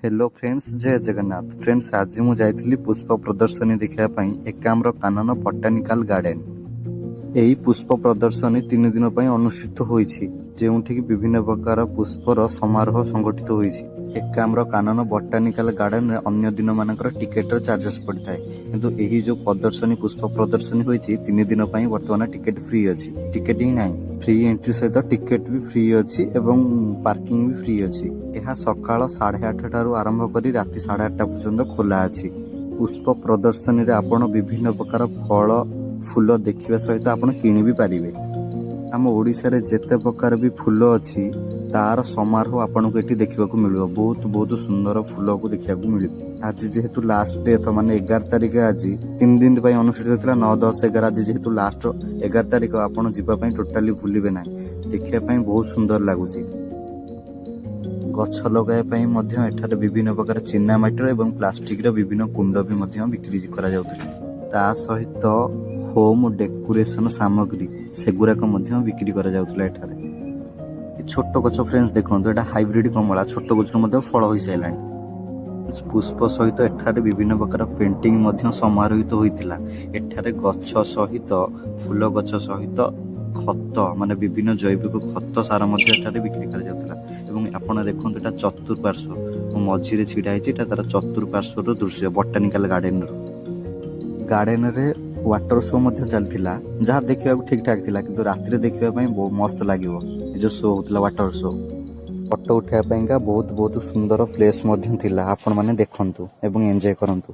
Hello friends, जय Jagannath. Friends, आज मु जाइथिली पुष्प प्रदर्शनी देखिया पई एकाम्र कानन बॉटानिकल गार्डन। एही पुष्प प्रदर्शनी 3 दिन पई अनुष्ठित होईछि, जेउठिक विभिन्न प्रकार पुष्पर समारोह संगठित होईछि। एकाम्र कानन बॉटानिकल गार्डन रे अन्य दिन मानकर टिकेटर चार्जेस पड़िଥାଏ, किंतु एही जो प्रदर्शनी पुष्प प्रदर्शनी होईछि 3 दिन पई वर्तमान टिकेट फ्री अछि। टिकेट ही नाही, फ्री एंट्री सहित टिकेट भी फ्री अछि एवं पार्किंग भी फ्री अछि। यह सकाळ 8:30 ठारू आरंभ करी राति 8:30 पर्यंत खोला अछि। पुष्प प्रदर्शनी रे आपण विभिन्न प्रकार फल फूल देखिबा सहित आपण किनि भी पारिबे। आम ओडिशा रे जेते प्रकार भी फूल अछि तार समारोह आपण को एठी देखिबा को मिलिबो। बहुत सुंदर फूल को देखिबा को मिलिबो। आज जेहेतु लास्ट डे तो माने 11 तारिख आज 3 दिन पई अनुष्ठित होतला। 9, 10, 11 आज जेहेतु लास्ट 11 तारिख आपण जिबा पई टोटली भूलिबे नाही। देखिया पई बहुत सुंदर लागुची। गछ लगाय पई मध्य एठारे विभिन्न प्रकार चिना माटीर एवं प्लास्टिक रो विभिन्न कुंड भी मध्य बिक्री करा जाउतला। ता सहित होम डेकोरेशन सामग्री सेगुराक मध्य बिक्री करा जाउतला। एठारे छोट गछ फ्रेंड्स देखंतु, एटा हाइब्रिड कमला छोट गछ मध्य फल होई साइलानी। पुष्प सहित एठारे विभिन्न प्रकार पेंटिंग मध्य समारोहित होइतिला। एठारे गछ सहित फूल गछ सहित खत माने विभिन्न जैविक खत सार मध्य एठारे बिक्री करा जाउतला। एवं आपण देखंतु, एटा चतुर्पार्श्व मझिरे छिडा हिची। एटा तार चतुर्पार्श्व रो दृश्य बॉटानिकल गार्डन रो। गार्डन रे वाटर शो मध्य चलथिला, जहाँ देखिबा ठीक ठाक थिला, किंतु राति रे देखिबा पई बहुत मस्त लागिवो। ए जो शो होतला वाटर शो, फोटो उठाइबा पईका बहुत सुंदर प्लेस मध्य थिला। आपण माने देखंतु एवं एन्जॉय करंतु।